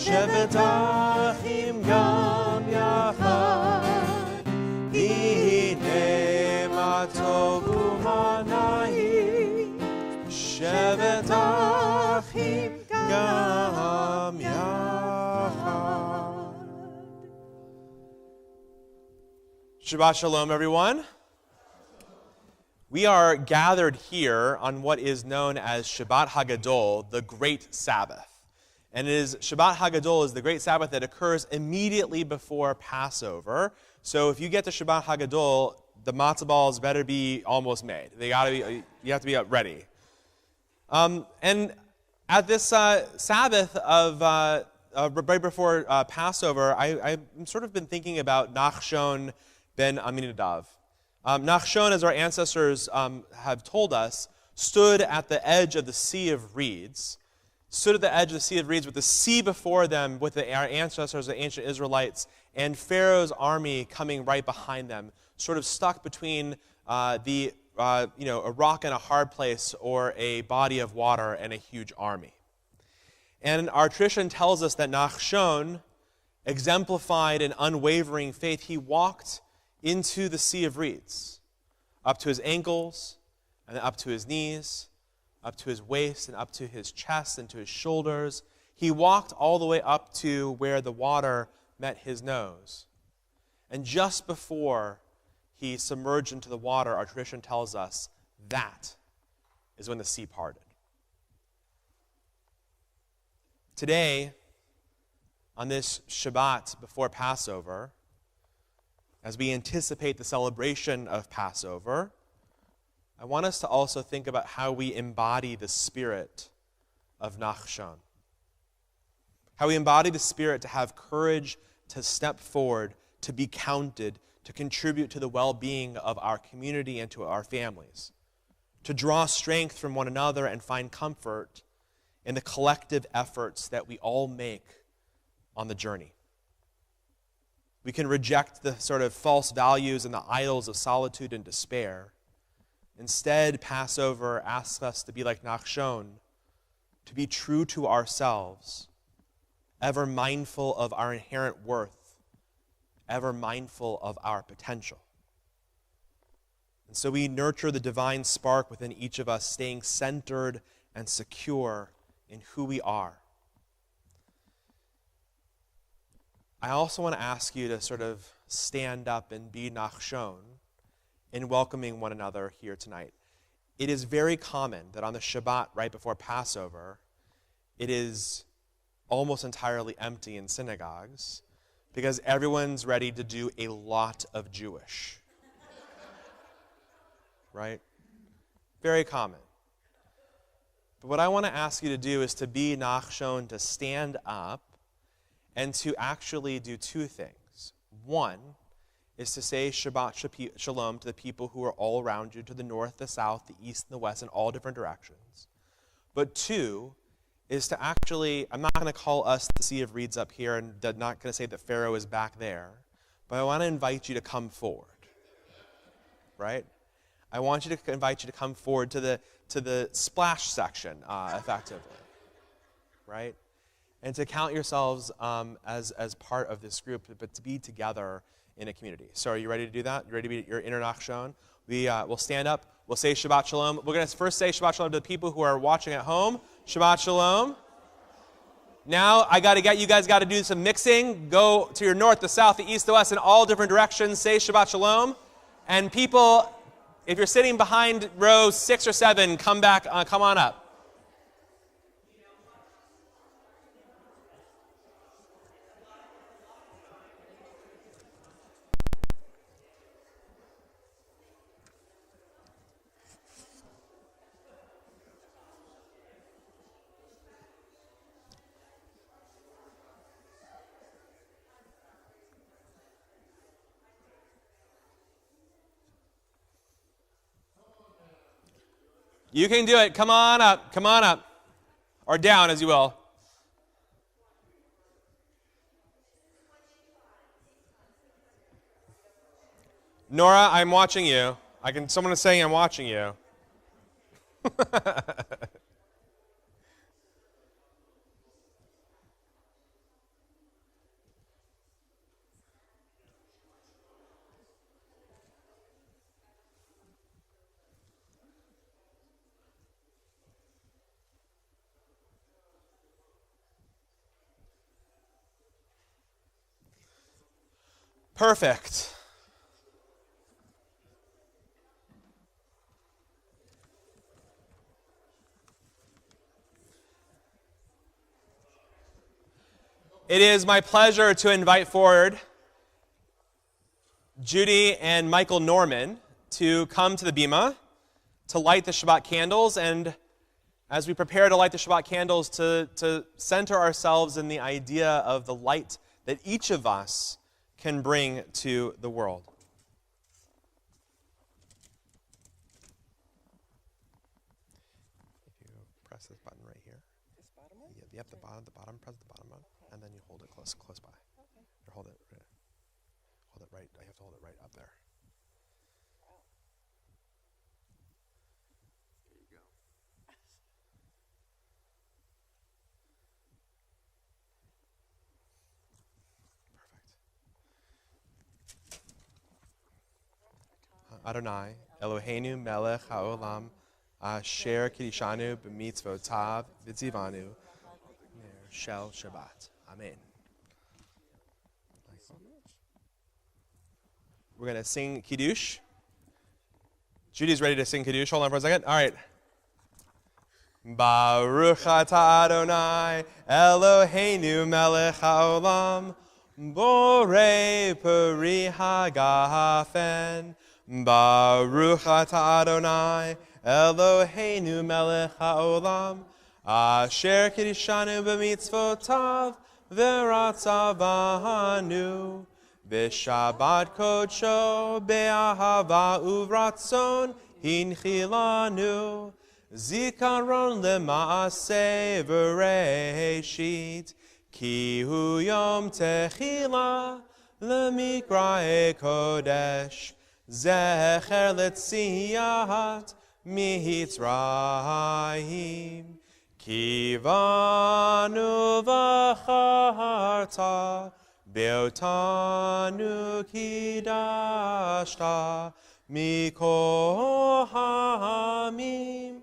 שבת אחים גם יחד, הנה מה טוב ומה נעים, שבת אחים גם יחד. Shabbat Shalom, everyone. We are gathered here on what is known as Shabbat Hagadol, the Great Sabbath. And Shabbat Hagadol is the Great Sabbath that occurs immediately before Passover. So if you get to Shabbat Hagadol, the matzah balls better be almost made. You have to be ready. And at this Sabbath of right before Passover, I've sort of been thinking about Nachshon ben Aminadav. Nachshon, as our ancestors have told us, stood at the edge of the Sea of Reeds. Stood at the edge of the Sea of Reeds with the sea before them, with our ancestors, the ancient Israelites, and Pharaoh's army coming right behind them, sort of stuck between a rock and a hard place, or a body of water and a huge army. And our tradition tells us that Nachshon exemplified an unwavering faith. He walked into the Sea of Reeds, up to his ankles, and then up to his knees, up to his waist, and up to his chest, and to his shoulders. He walked all the way up to where the water met his nose. And just before he submerged into the water, our tradition tells us that is when the sea parted. Today, on this Shabbat before Passover, as we anticipate the celebration of Passover, I want us to also think about how we embody the spirit of Nachshon. How we embody the spirit to have courage to step forward, to be counted, to contribute to the well-being of our community and to our families, to draw strength from one another and find comfort in the collective efforts that we all make on the journey. We can reject the sort of false values and the idols of solitude and despair. Instead, Passover asks us to be like Nachshon, to be true to ourselves, ever mindful of our inherent worth, ever mindful of our potential. And so we nurture the divine spark within each of us, staying centered and secure in who we are. I also want to ask you to sort of stand up and be Nachshon in welcoming one another here tonight. It is very common that on the Shabbat right before Passover, it is almost entirely empty in synagogues because everyone's ready to do a lot of Jewish. Right? Very common. But what I want to ask you to do is to be Nachshon, to stand up and to actually do two things. One is to say Shabbat Shalom to the people who are all around you, to the north, the south, the east, and the west, in all different directions. But two is to actually, I'm not going to call us the Sea of Reeds up here, and I'm not going to say that Pharaoh is back there, but I want to invite you to come forward. Right? I want you to invite you to come forward to the splash section, effectively. Right? And to count yourselves as part of this group, but to be together in a community. So are you ready to do that? You ready to be your inner Nachshon? We'll stand up. We'll say Shabbat Shalom. We're going to first say Shabbat Shalom to the people who are watching at home. Shabbat Shalom. Now, you guys got to do some mixing. Go to your north, the south, the east, the west, in all different directions. Say Shabbat Shalom. And people, if you're sitting behind row 6 or 7, come on up. You can do it. Come on up. Come on up. Or down, as you will. Nora, I'm watching you. Someone is saying I'm watching you. Perfect. It is my pleasure to invite forward Judy and Michael Norman to come to the bima to light the Shabbat candles, and as we prepare to light the Shabbat candles, to center ourselves in the idea of the light that each of us can bring to the world. If you press this button right here. This bottom one? Yep, the bottom, press the bottom one, Okay. and then you hold it close by. Okay. Or hold it right, I have to hold it right up there. Wow. There you go. Perfect. Adonai, Eloheinu melech haolam, asher kidishanu b'mitzvotav v'tzivanu ner shel Shabbat. Amen. We're going to sing Kiddush. Judy's ready to sing Kiddush. Hold on for a second. All right. Baruch atah Adonai Eloheinu melech haolam borei peri hagafen. Baruch atah Adonai Eloheinu melech haolam asher kiddushanu b'mitzvotav v'ratzav banu v'shabbat kodsho be'ahava uvratzon hinchilanu zikaron lema'aseh v'reishit ki hu yom techila lemikra'e kodesh zecher letziyat mitzrayim kivanu v'charta beotanu kidashta mikol ha'amim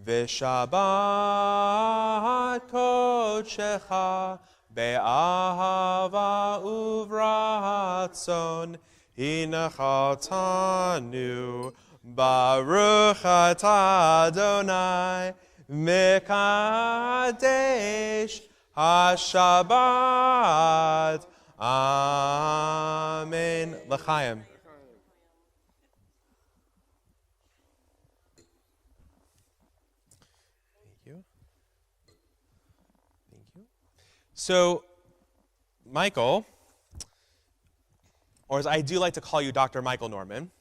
v'shabbat kodshecha be'ahava uvratzon hinachaltanu baruch atah Adonai mekadesh hashabbat. Amen. L'chaim. Thank you. Thank you. So, Michael, or as I do like to call you, Dr. Michael Norman.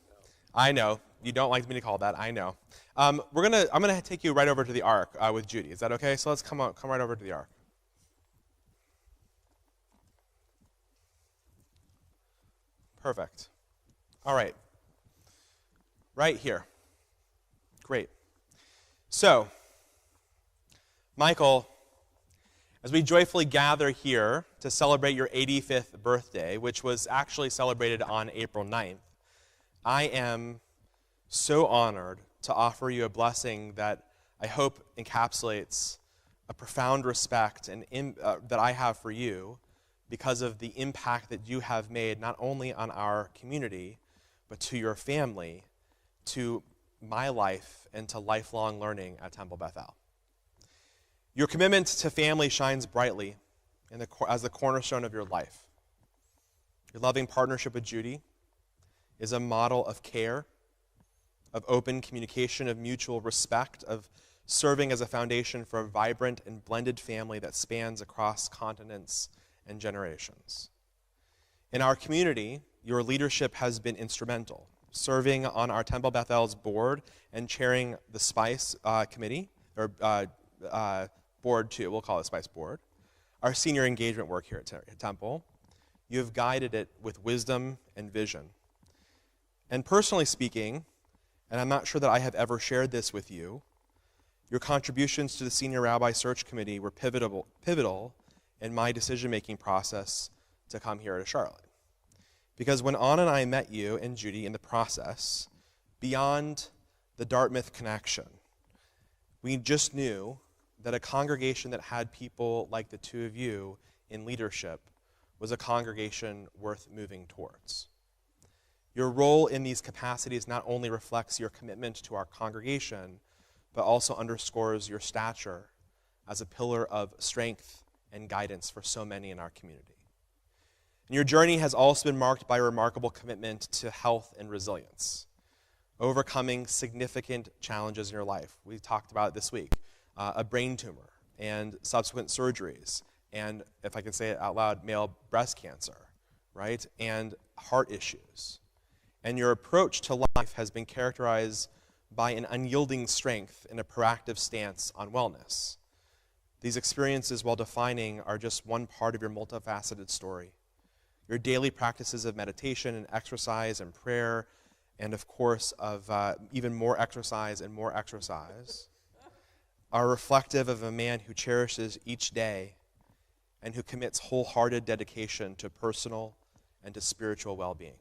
I know you don't like me to call that. I know. I'm gonna take you right over to the Ark with Judy. Is that okay? So let's come right over to the Ark. Perfect. All right. Right here. Great. So, Michael, as we joyfully gather here to celebrate your 85th birthday, which was actually celebrated on April 9th, I am so honored to offer you a blessing that I hope encapsulates a profound respect that I have for you because of the impact that you have made not only on our community, but to your family, to my life, and to lifelong learning at Temple Bethel. Your commitment to family shines brightly as the cornerstone of your life. Your loving partnership with Judy is a model of care, of open communication, of mutual respect, of serving as a foundation for a vibrant and blended family that spans across continents and generations. In our community, your leadership has been instrumental, serving on our Temple Bethel's board and chairing the Spice Committee, or Board 2, we'll call it Spice Board, our senior engagement work here at Temple. You have guided it with wisdom and vision. And personally speaking, and I'm not sure that I have ever shared this with you, your contributions to the Senior Rabbi Search Committee were pivotal in my decision-making process to come here to Charlotte. Because when Anna and I met you and Judy in the process, beyond the Dartmouth connection, we just knew that a congregation that had people like the two of you in leadership was a congregation worth moving towards. Your role in these capacities not only reflects your commitment to our congregation, but also underscores your stature as a pillar of strength and guidance for so many in our community. And your journey has also been marked by a remarkable commitment to health and resilience, overcoming significant challenges in your life. We talked about it this week, a brain tumor and subsequent surgeries, and if I can say it out loud, male breast cancer, right? And heart issues. And your approach to life has been characterized by an unyielding strength and a proactive stance on wellness. These experiences, while defining, are just one part of your multifaceted story. Your daily practices of meditation and exercise and prayer, and of course of even more exercise and more exercise, are reflective of a man who cherishes each day and who commits wholehearted dedication to personal and to spiritual well-being.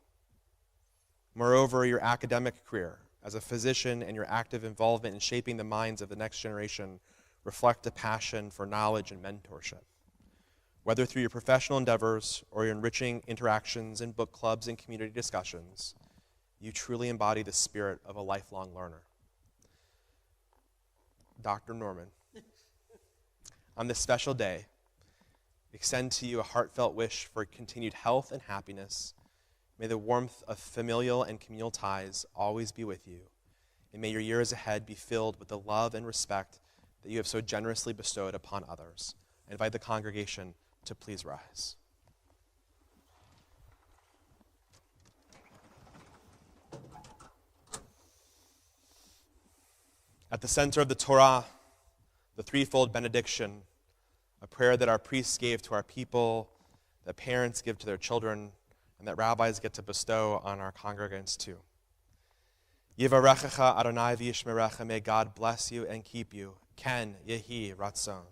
Moreover, your academic career as a physician and your active involvement in shaping the minds of the next generation reflect a passion for knowledge and mentorship. Whether through your professional endeavors or your enriching interactions in book clubs and community discussions, you truly embody the spirit of a lifelong learner. Dr. Norman, on this special day, extend to you a heartfelt wish for continued health and happiness. May the warmth of familial and communal ties always be with you, and may your years ahead be filled with the love and respect that you have so generously bestowed upon others. I invite the congregation to please rise. At the center of the Torah, the threefold benediction, a prayer that our priests gave to our people, that parents give to their children, and that rabbis get to bestow on our congregants too. Yivarechecha Adonai v'yishmerecha, may God bless you and keep you. Ken yehi ratzon.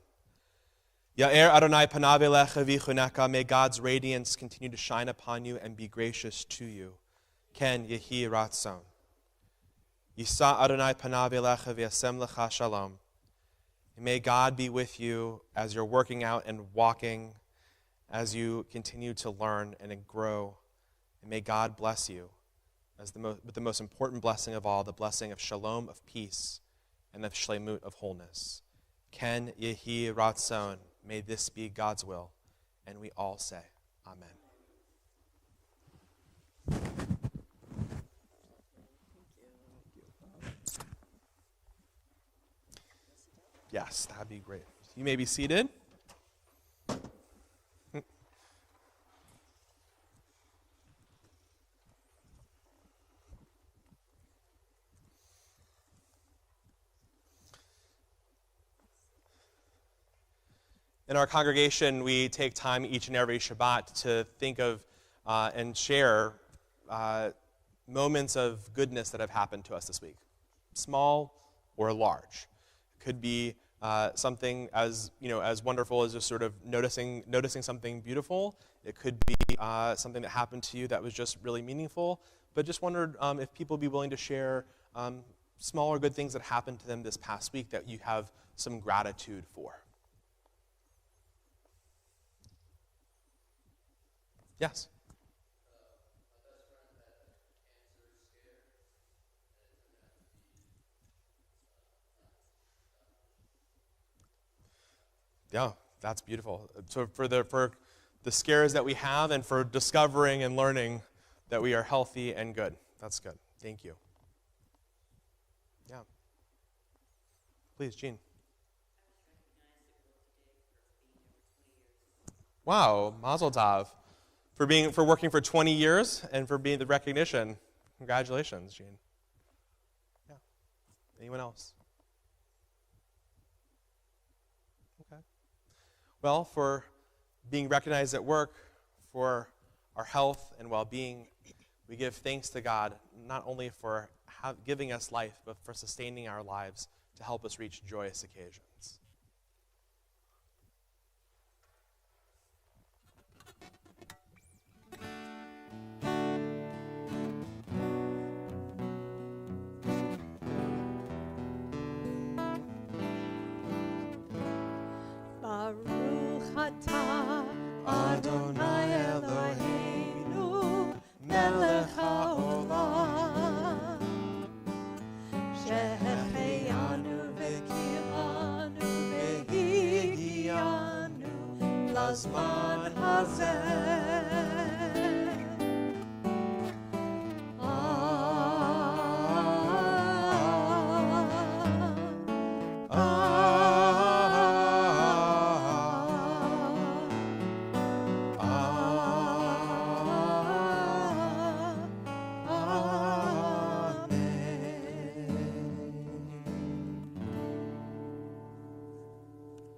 Ya'er Adonai panav elecha v'chuneka, may God's radiance continue to shine upon you and be gracious to you. Ken yehi ratzon. Yisa Adonai panav elecha v'yasem lecha shalom. May God be with you as you're working out and walking, as you continue to learn and grow. And may God bless you with the most important blessing of all, the blessing of shalom, of peace, and of shlemut, of wholeness. Ken yehi ratzon. May this be God's will. And we all say, Amen. Yes, that'd be great. You may be seated. In our congregation, we take time each and every Shabbat to think of and share moments of goodness that have happened to us this week, small or large. It could be something as wonderful as just sort of noticing something beautiful. It could be something that happened to you that was just really meaningful. But just wondered if people would be willing to share small or good things that happened to them this past week that you have some gratitude for. Yes. Yeah, that's beautiful. So for the scares that we have and for discovering and learning that we are healthy and good. That's good. Thank you. Yeah. Please, Jean. Wow, Mazel Tov. For working for 20 years and for being the recognition. Congratulations, Jean. Yeah. Anyone else? Okay. Well, for being recognized at work, for our health and well-being, we give thanks to God, not only for giving us life, but for sustaining our lives to help us reach joyous occasions. Baruch atah Adonai בזמן הזה.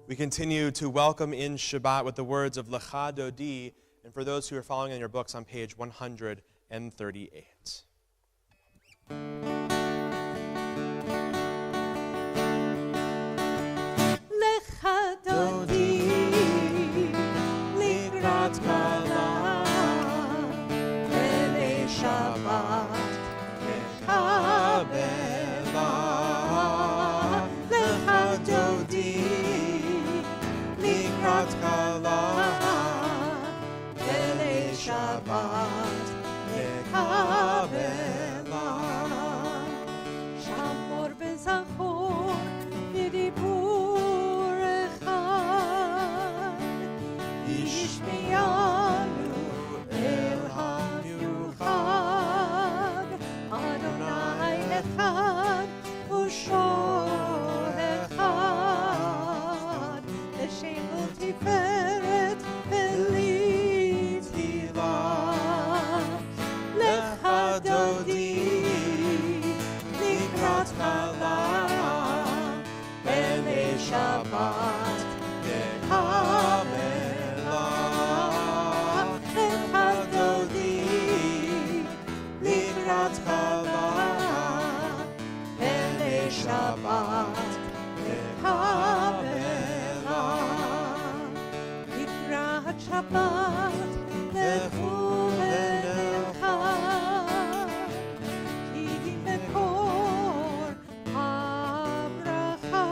We continue to welcome in Shabbat with the words of Lecha Dodi, and for those who are following in your books on page 138. Lecha Dodi, likrat kala, b'nei Shabbat, lecha bela. Lecha Dodi, likrat kala, b'nei Shabbat, lecha bela. Shamor v'zachor, b'dibur echad, yishmi'anu el hamiuchad, Adonai echad u'shor echad, l'shem u'tiferet v'litila. Lecha Dodi, likrat kala, b'nei Shabbat, lecha bela. Lecha Dodi, likrat kala, b'nei Shabbat, lecha bela. Likrat Shabbat, lechu v'lecha, ki mekor habracha,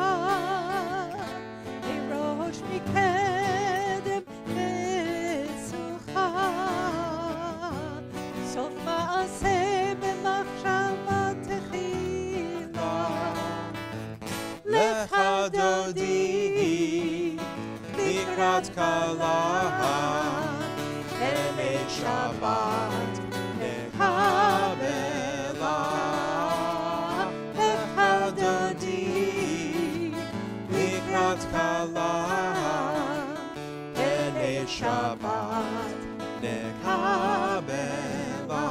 erosh mikedem v'sucha, sof ma'aseh b'machshava techila. Lecha Dodi, likrat kala, b'nei Shabbat, lecha bela. Lecha Dodi, likrat kala, b'nei Shabbat, lecha bela.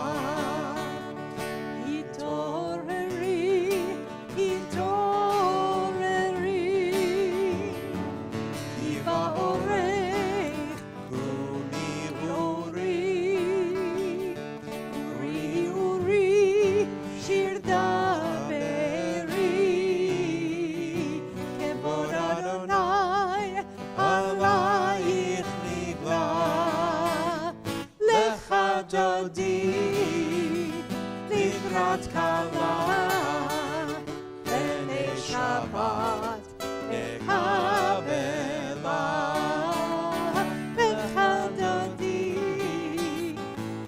Hitoreri, hitoreri, ki ba'orech uri uri, uri uri, shir daveri, kevod Adonai alayich nigla. Lecha Dodi, likrat kala, b'nei Shabbat, lecha bela. Lecha Dodi,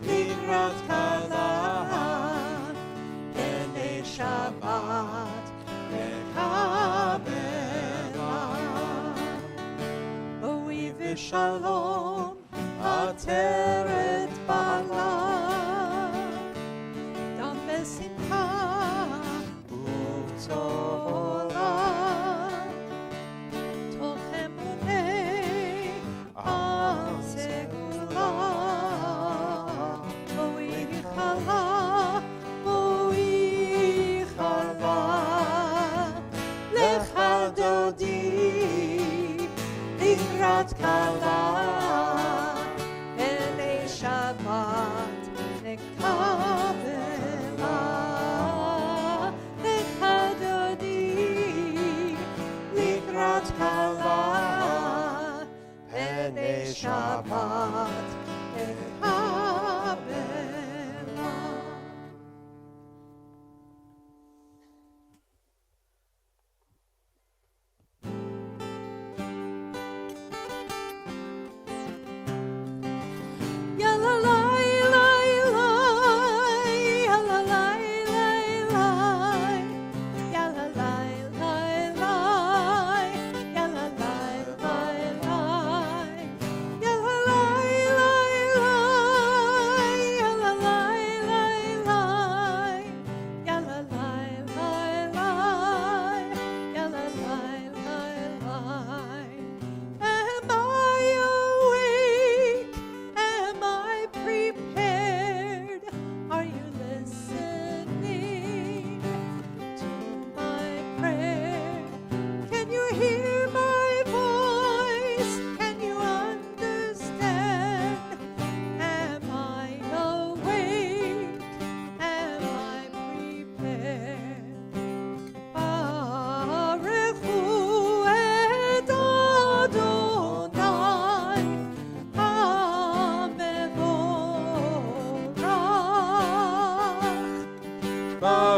likrat kala, b'nei Shabbat, lecha bela. O'i v'shalom, ateret bala, dam v'simcha, u'tola, toch emunei al segula. O'i chala, o'i chala. Lecha Dodi, likrat kala, b'nei Shabbat, lecha bela. Lecha Dodi, likrat kala, b'nei Shabbat, lecha bela.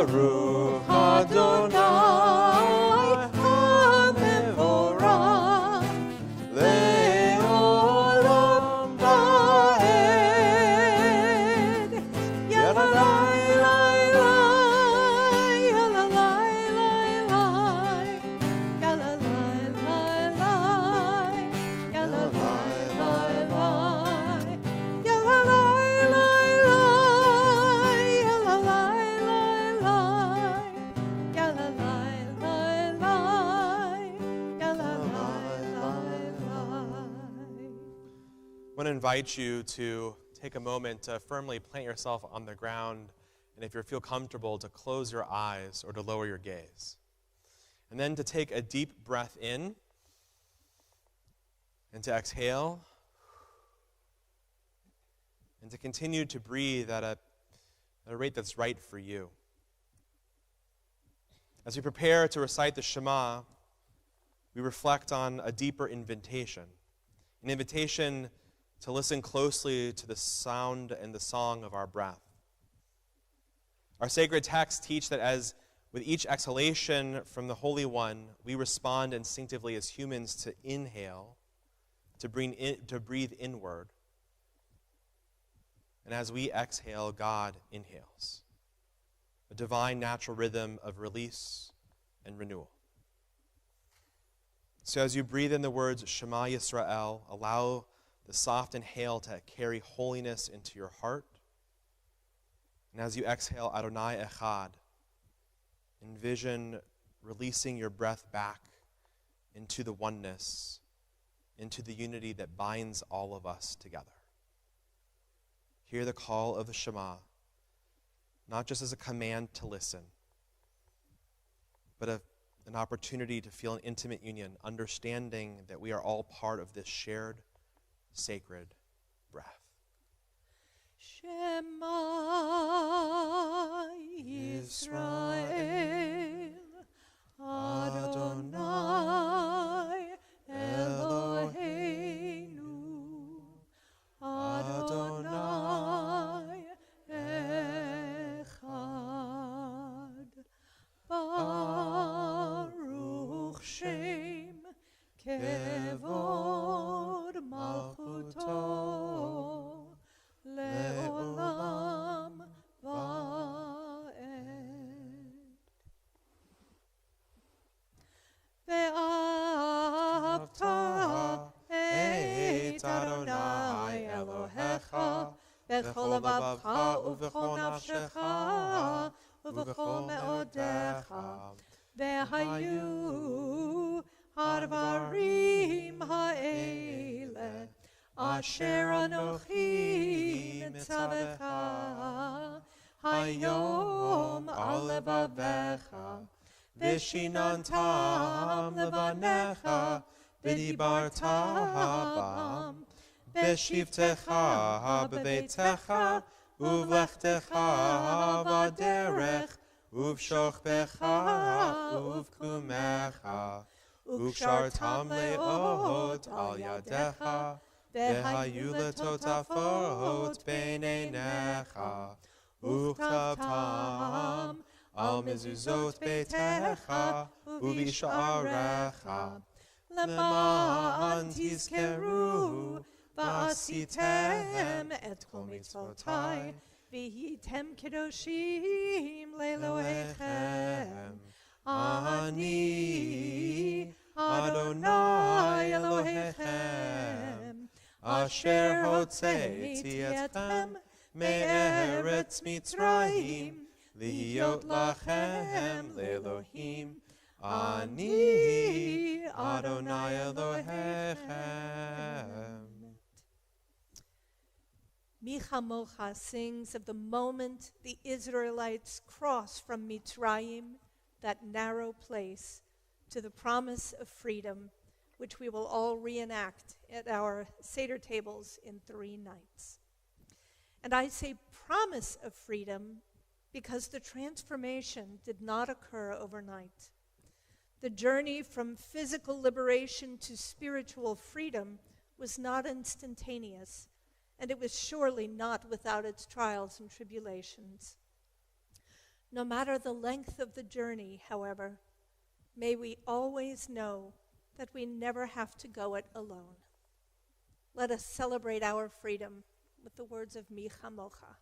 Baruch Adonai HaMevorach Le'olam Va'ed. Yalalai, lai, lai, yalalai, lai, lai. Yalalai, lai, lai, yalalai, lai, lai. Yalalai, lai, lai, yalalai, lai, lai. Yalalai, lai, lai, yalalai, lai, lai. I want to invite you to take a moment to firmly plant yourself on the ground, and if you feel comfortable, to close your eyes or to lower your gaze. And then to take a deep breath in and to exhale, and to continue to breathe at a rate that's right for you. As we prepare to recite the Shema, we reflect on a deeper invitation, an invitation to listen closely to the sound and the song of our breath. Our sacred texts teach that as with each exhalation from the Holy One, we respond instinctively as humans to inhale, to breathe inward. And as we exhale, God inhales, a divine natural rhythm of release and renewal. So as you breathe in the words Shema Yisrael, allow the soft inhale to carry holiness into your heart. And as you exhale Adonai Echad, envision releasing your breath back into the oneness, into the unity that binds all of us together. Hear the call of the Shema, not just as a command to listen, but an opportunity to feel an intimate union, understanding that we are all part of this shared, sacred breath. Shema Yisrael Adonai Eloheinu Adonai Echad Baruch Shem Kevod Malchuto Le'olam Va'ed. Ve'ahavta et Adonai Elohecha b'chol lebavcha u'b'chol nafshecha u'b'chol me'odecha ve'hayu harvarim ha'ele asher anochi mitzavecha hayom al levavecha v'shinantam levanecha v'dibartam v'shivtecha b'beitecha uvlechtecha v'derech uv'shochbecha uv'kumecha uv'shartam le'ot al yadecha v'hayu letotafot b'neinecha uv'ktabtam al mezuzot beitecha uv'isha'arecha למען תזכרו ועשיתם את כל מצוותיי והייתם קדושים לאלוהיכם. אני אדוני אלוהיכם אשר הוצאתי אתכם מארץ מצרים להיות לכם לאלוהים. Ani Adonai Elohechem. Micha Mocha sings of the moment the Israelites cross from Mitzrayim, that narrow place, to the promise of freedom, which we will all reenact at our Seder tables in 3 nights. And I say promise of freedom because the transformation did not occur overnight. The journey from physical liberation to spiritual freedom was not instantaneous, and it was surely not without its trials and tribulations. No matter the length of the journey, however, may we always know that we never have to go it alone. Let us celebrate our freedom with the words of Mi Chamocha.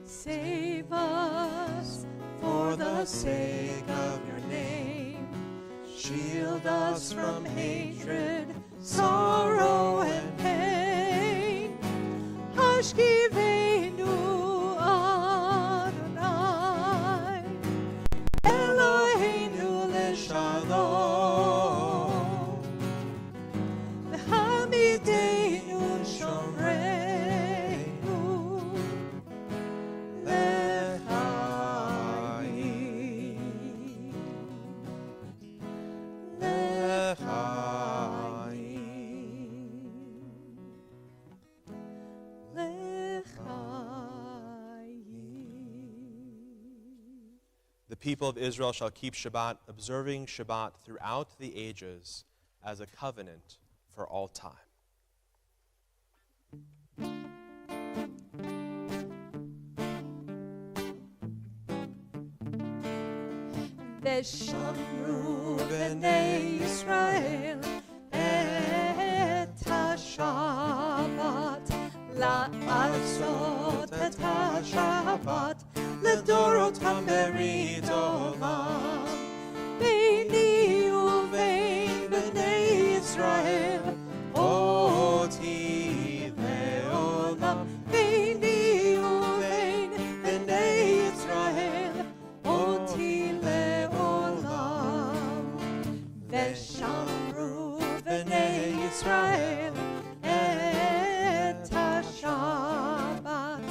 Save us for the sake of your name. Shield us from hatred, sorrow, and pain. Hashkivenu Adonai, Eloheinu leshalom, v'hamidenu shomreinu lechaim, lechaim, lechaim. The people of Israel shall keep Shabbat, observing Shabbat throughout the ages as a covenant for all time. ושמרו בני ישראל את השבת, לעשות את השבת לדורותם ברית עולם. ביני ובין בני ישראל אותי לעולם. ביני ובין בני ישראל אותי לעולם. ושמרו בני ישראל את השבת,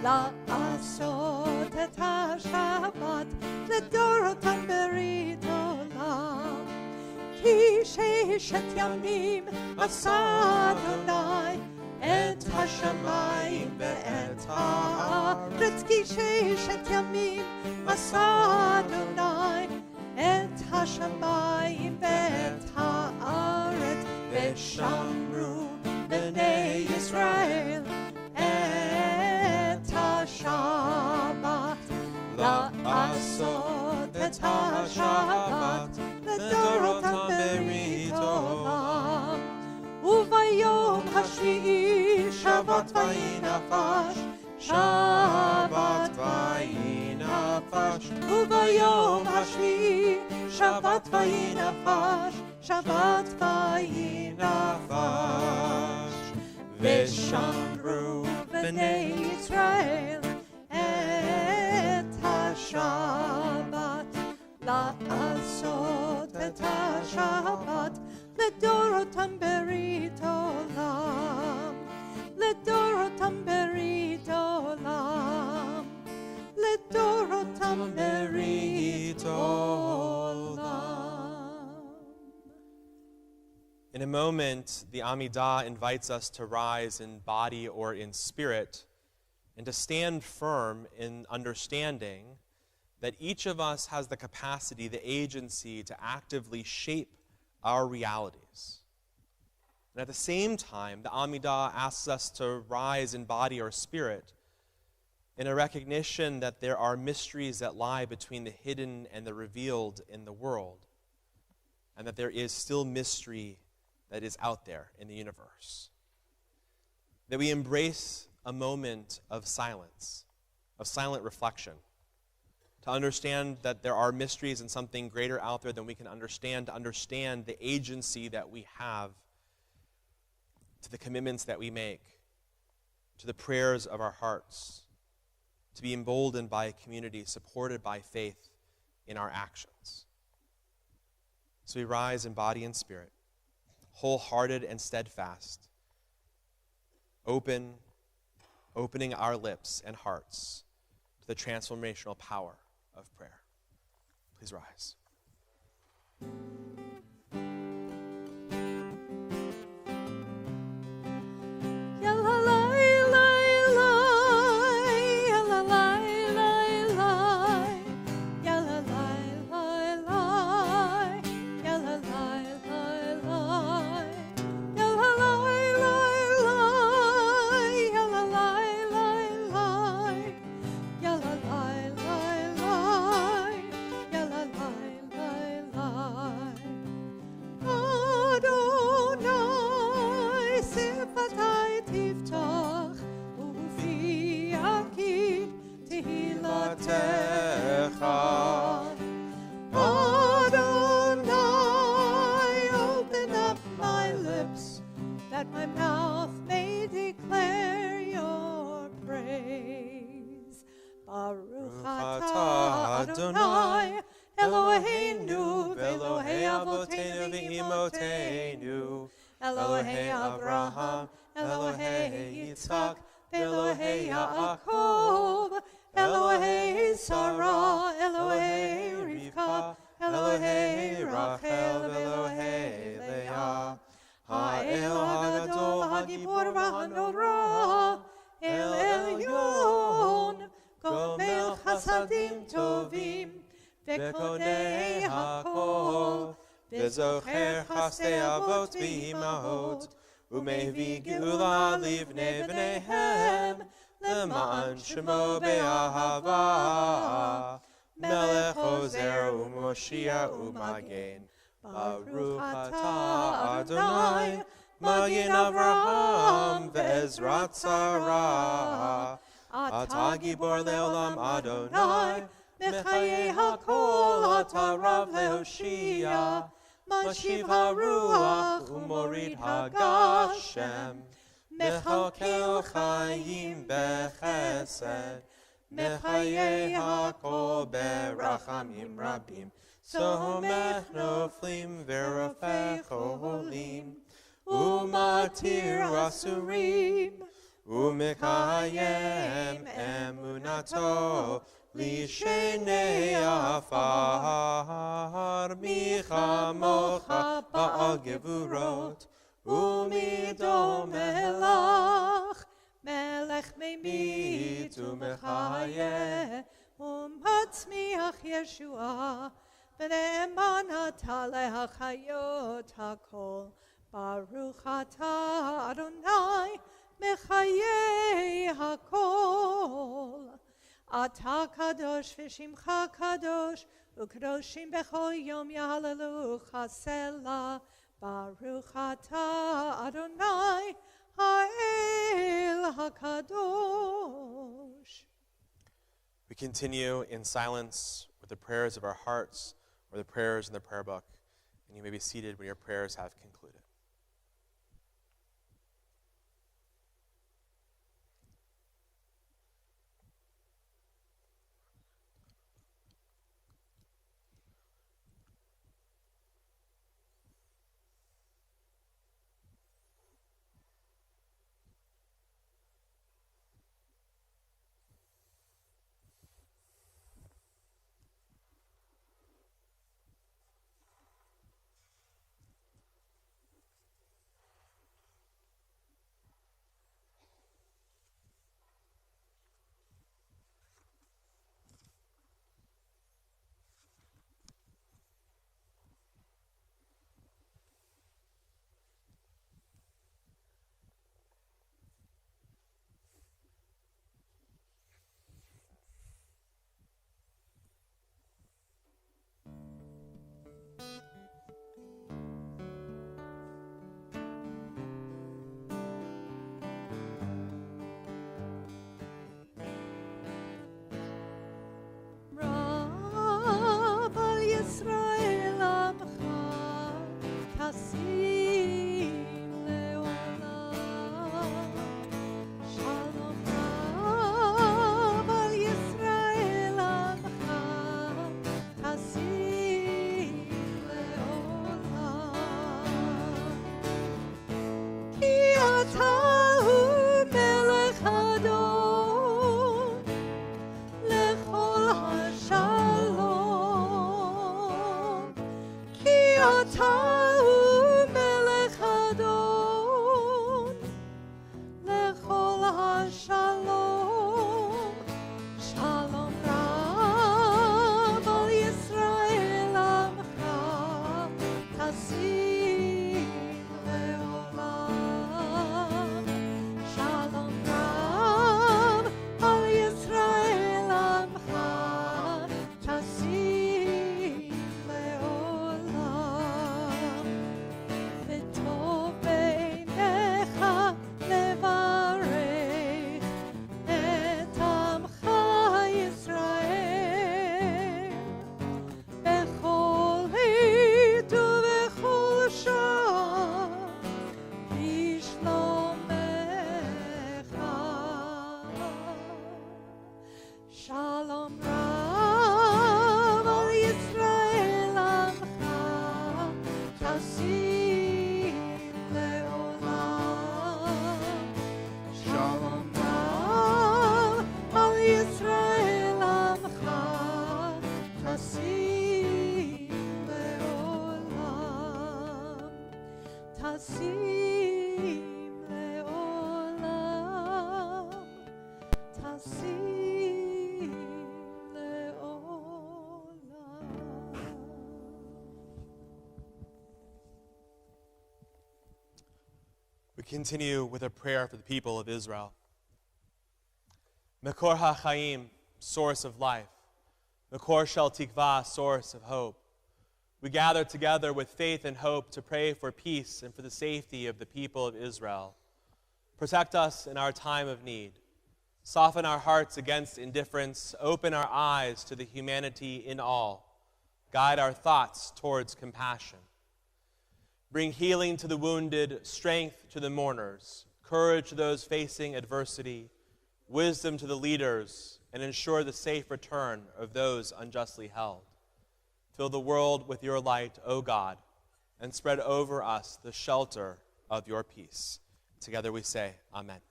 לעשות את השבת לדורותם ברית עולם. כי ששת ימים עשה אדוני את השמיים ואת הארץ. כי ששת ימים עשה אדוני את השמיים ואת הארץ. את השבת לדורותם ברית עולם. וביום השביעי שבת ויהי נפש, שבת ויהי נפש. וביום השביעי שבת ויהי נפש, שבת ויהי נפש. ושמרו בני ישראל את השבת, לעשות את השבת לדורותם ברית עולם, לדורותם ברית עולם, לדורותם ברית עולם. In a moment, the Amidah invites us to rise in body or in spirit and to stand firm in understanding that each of us has the capacity, the agency to actively shape our realities. And at the same time, the Amidah asks us to rise in body or spirit in a recognition that there are mysteries that lie between the hidden and the revealed in the world, and that there is still mystery that is out there in the universe. That we embrace a moment of silence, of silent reflection, to understand that there are mysteries and something greater out there than we can understand, to understand the agency that we have, to the commitments that we make, to the prayers of our hearts, to be emboldened by a community supported by faith in our actions. So we rise in body and spirit, wholehearted and steadfast, opening our lips and hearts to the transformational power of prayer. Please rise. Elohei Abraham, Elohei Yitzchak, Elohei Yaakov, Elohei Sarah, Elohei Rivka, Elohei Rachel, Elohei Leah. Ha'el HaGadol, HaGibor v'Hanora, El Elyon, Gomel Chasadim Tovim, Vekonei HaKol, וזוכר חסדי אבות ואימהות, ומביא גאולה לבני בניהם, למען שמו באהבה. מלך עוזר ומושיע ומגן, ברוך אתה אדוני, מגן אברהם ועזרת שרה. אתה גיבור לעולם אדוני, מחיי הכל אתה רב להושיע. משיב הרוח ומוריד הגשם, מחלקל חיים בחסד, מחיי הכל ברחמים רבים, סומך נופלים ורופא חולים, ומתיר אסורים, ומקיים אמונתו, לישני עפר, מי כמוך בעל גבורות, ומי דומה לך, מלך ממית ומחיה, ומצמיח ישועה, ונאמנת להחיות הכל. ברוך אתה אדוני, מחיי הכל. אתה קדוש ושמך קדוש, Ukadoshim bechol yom yahalelucha selah. Baruch atah Adonai ha'el hakadosh. We continue in silence with the prayers of our hearts or the prayers in the prayer book, and you may be seated when your prayers have concluded. We continue with a prayer for the people of Israel. Mekor HaChaim, source of life. Mekor Shel Tikva, source of hope. We gather together with faith and hope to pray for peace and for the safety of the people of Israel. Protect us in our time of need. Soften our hearts against indifference. Open our eyes to the humanity in all. Guide our thoughts towards compassion. Bring healing to the wounded, strength to the mourners, courage to those facing adversity, wisdom to the leaders, and ensure the safe return of those unjustly held. Fill the world with your light, O God, and spread over us the shelter of your peace. Together we say, Amen.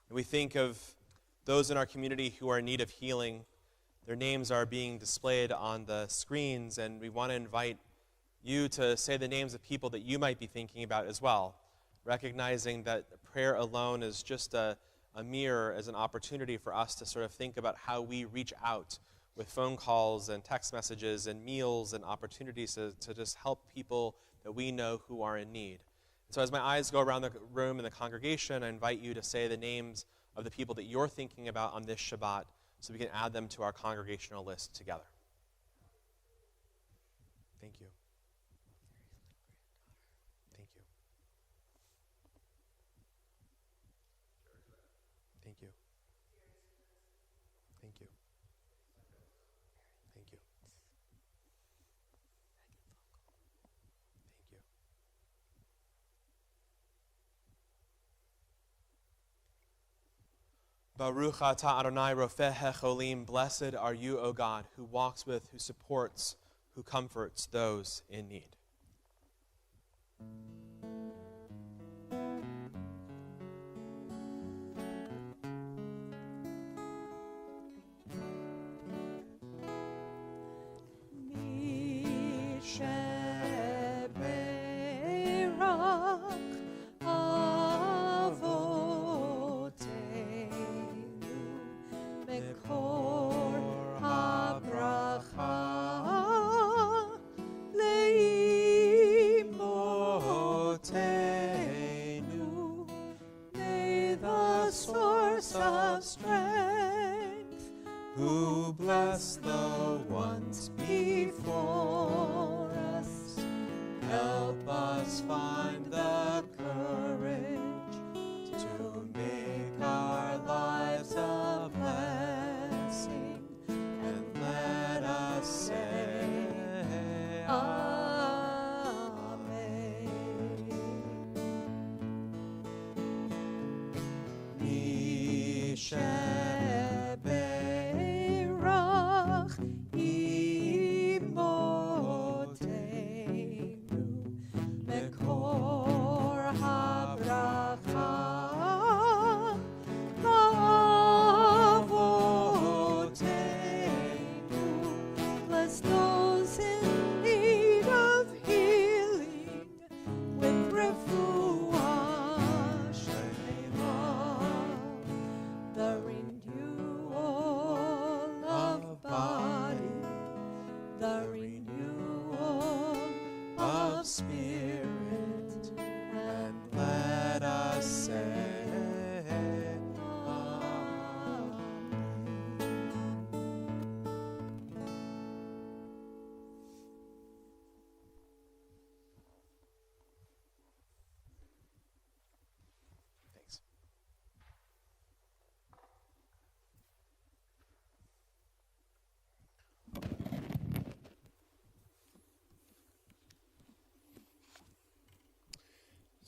And we think of those in our community who are in need of healing. Their names are being displayed on the screens, and we want to invite you to say the names of people that you might be thinking about as well, recognizing that prayer alone is just a mirror, as an opportunity for us to sort of think about how we reach out with phone calls and text messages and meals and opportunities to just help people that we know who are in need. So as my eyes go around the room and the congregation, I invite you to say the names of the people that you're thinking about on this Shabbat so we can add them to our congregational list together. Thank you. Thank you. Thank you. Thank you. Thank you. Thank you. Baruch atah Adonai Rofeh HaCholim. Blessed are you, O God, who walks with, who supports, who comforts those in need. Who bless the ones before us, help us find the courage to make our lives a blessing, and let us say, Amen.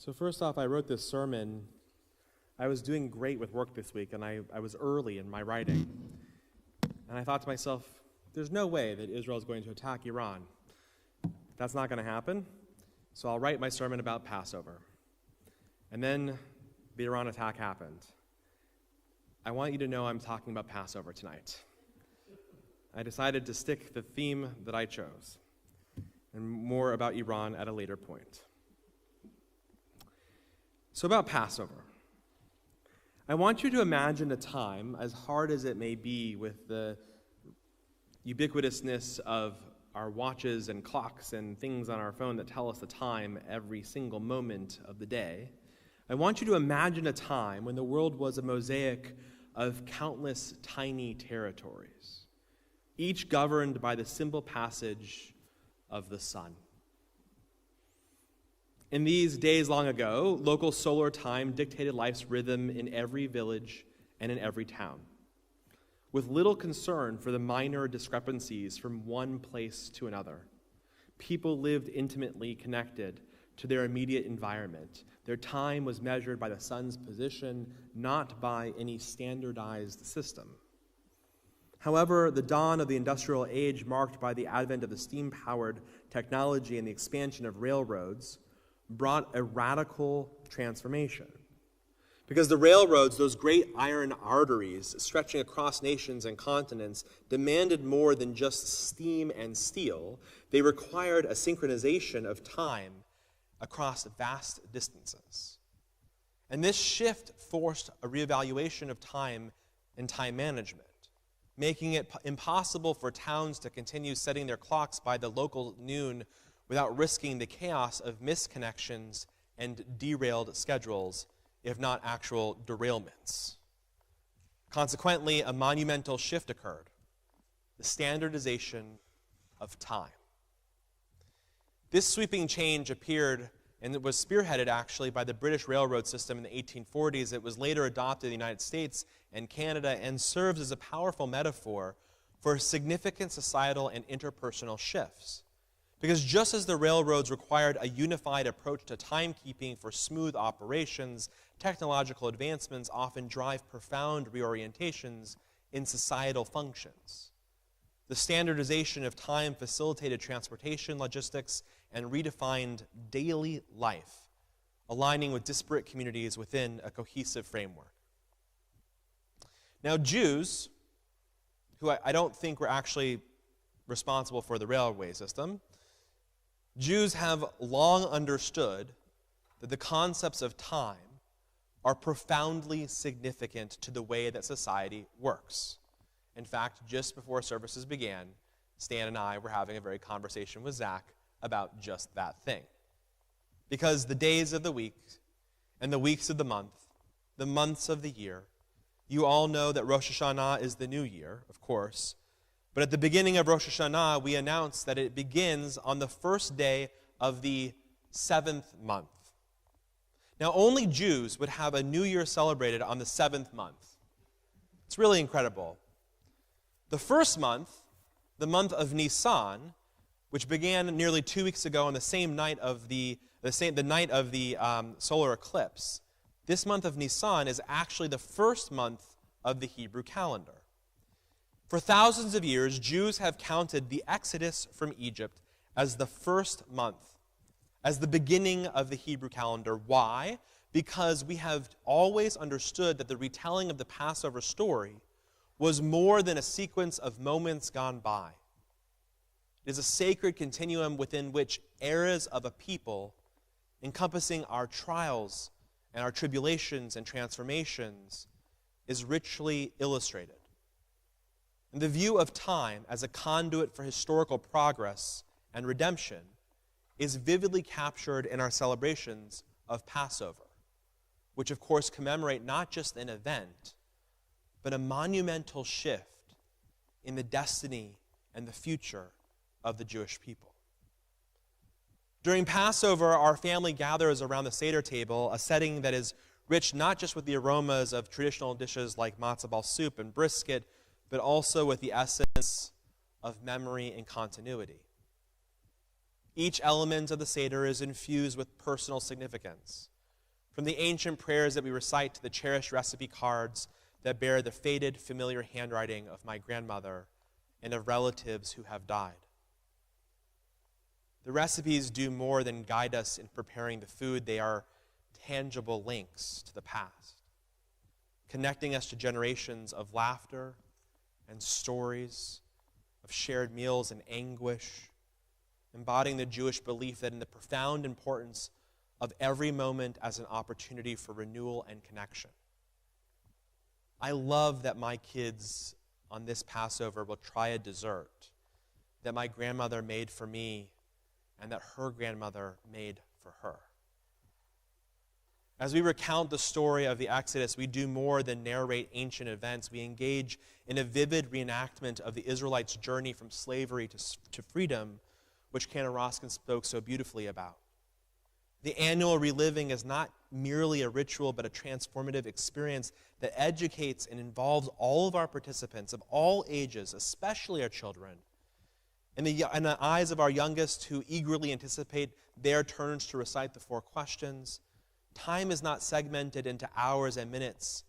So first off, I wrote this sermon. I was doing great with work this week, and I was early in my writing. And I thought to myself, there's no way that Israel is going to attack Iran. That's not going to happen. So I'll write my sermon about Passover. And then the Iran attack happened. I want you to know I'm talking about Passover tonight. I decided to stick the theme that I chose, and more about Iran at a later point. So about Passover. I want you to imagine a time, as hard as it may be with the ubiquitousness of our watches and clocks and things on our phone that tell us the time every single moment of the day. I want you to imagine a time when the world was a mosaic of countless tiny territories, each governed by the simple passage of the sun. In these days long ago, local solar time dictated life's rhythm in every village and in every town, with little concern for the minor discrepancies from one place to another. People lived intimately connected to their immediate environment. Their time was measured by the sun's position, not by any standardized system. However, the dawn of the industrial age, marked by the advent of the steam-powered technology and the expansion of railroads, brought a radical transformation. Because the railroads, those great iron arteries stretching across nations and continents, demanded more than just steam and steel. They required a synchronization of time across vast distances. And this shift forced a reevaluation of time and time management, making it impossible for towns to continue setting their clocks by the local noon without risking the chaos of misconnections and derailed schedules, if not actual derailments. Consequently, a monumental shift occurred: the standardization of time. This sweeping change appeared, and it was spearheaded actually by the British railroad system in the 1840s. It was later adopted in the United States and Canada and serves as a powerful metaphor for significant societal and interpersonal shifts. Because just as the railroads required a unified approach to timekeeping for smooth operations, technological advancements often drive profound reorientations in societal functions. The standardization of time facilitated transportation logistics and redefined daily life, aligning with disparate communities within a cohesive framework. Now, Jews, who I don't think were actually responsible for the railway system, Jews have long understood that the concepts of time are profoundly significant to the way that society works. In fact, just before services began, Stan and I were having a very conversation with Zach about just that thing. Because the days of the week and the weeks of the months of the year, you all know that Rosh Hashanah is the new year, of course. But at the beginning of Rosh Hashanah, we announce that it begins on the first day of the 7th month. Now, only Jews would have a new year celebrated on the 7th month. It's really incredible. The first month, the month of Nisan, which began nearly 2 weeks ago on the same night of the night of the solar eclipse, this month of Nisan is actually the first month of the Hebrew calendar. For thousands of years, Jews have counted the Exodus from Egypt as the first month, as the beginning of the Hebrew calendar. Why? Because we have always understood that the retelling of the Passover story was more than a sequence of moments gone by. It is a sacred continuum within which eras of a people, encompassing our trials and our tribulations and transformations, is richly illustrated. And the view of time as a conduit for historical progress and redemption is vividly captured in our celebrations of Passover, which of course commemorate not just an event, but a monumental shift in the destiny and the future of the Jewish people. During Passover, our family gathers around the Seder table, a setting that is rich not just with the aromas of traditional dishes like matzo ball soup and brisket, but also with the essence of memory and continuity. Each element of the Seder is infused with personal significance, from the ancient prayers that we recite to the cherished recipe cards that bear the faded, familiar handwriting of my grandmother and of relatives who have died. The recipes do more than guide us in preparing the food. They are tangible links to the past, connecting us to generations of laughter and stories, of shared meals and anguish, embodying the Jewish belief that in the profound importance of every moment as an opportunity for renewal and connection. I love that my kids on this Passover will try a dessert that my grandmother made for me and that her grandmother made for her. As we recount the story of the Exodus, we do more than narrate ancient events. We engage in a vivid reenactment of the Israelites' journey from slavery to freedom, which Canon Roskin spoke so beautifully about. The annual reliving is not merely a ritual, but a transformative experience that educates and involves all of our participants of all ages, especially our children. In the eyes of our youngest who eagerly anticipate their turns to recite the 4 questions, time is not segmented into hours and minutes,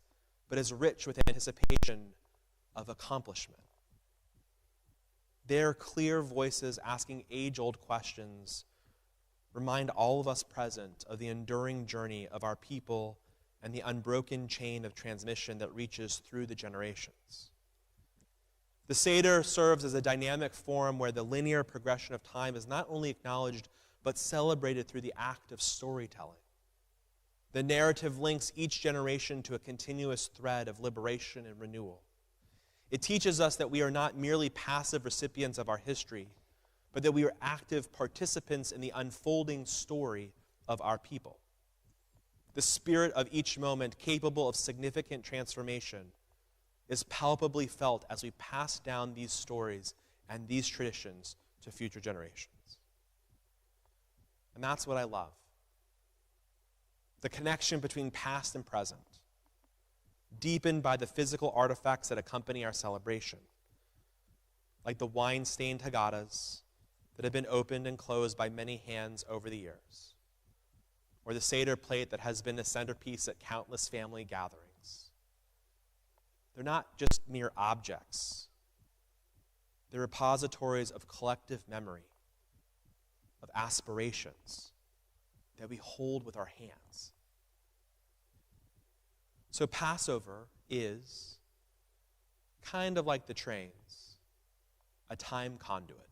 but is rich with anticipation of accomplishment. Their clear voices asking age-old questions remind all of us present of the enduring journey of our people and the unbroken chain of transmission that reaches through the generations. The Seder serves as a dynamic forum where the linear progression of time is not only acknowledged, but celebrated through the act of storytelling. The narrative links each generation to a continuous thread of liberation and renewal. It teaches us that we are not merely passive recipients of our history, but that we are active participants in the unfolding story of our people. The spirit of each moment, capable of significant transformation, is palpably felt as we pass down these stories and these traditions to future generations. And that's what I love. The connection between past and present, deepened by the physical artifacts that accompany our celebration, like the wine-stained Haggadahs that have been opened and closed by many hands over the years, or the Seder plate that has been a centerpiece at countless family gatherings. They're not just mere objects. They're repositories of collective memory, of aspirations that we hold with our hands. So Passover is, kind of like the trains, a time conduit.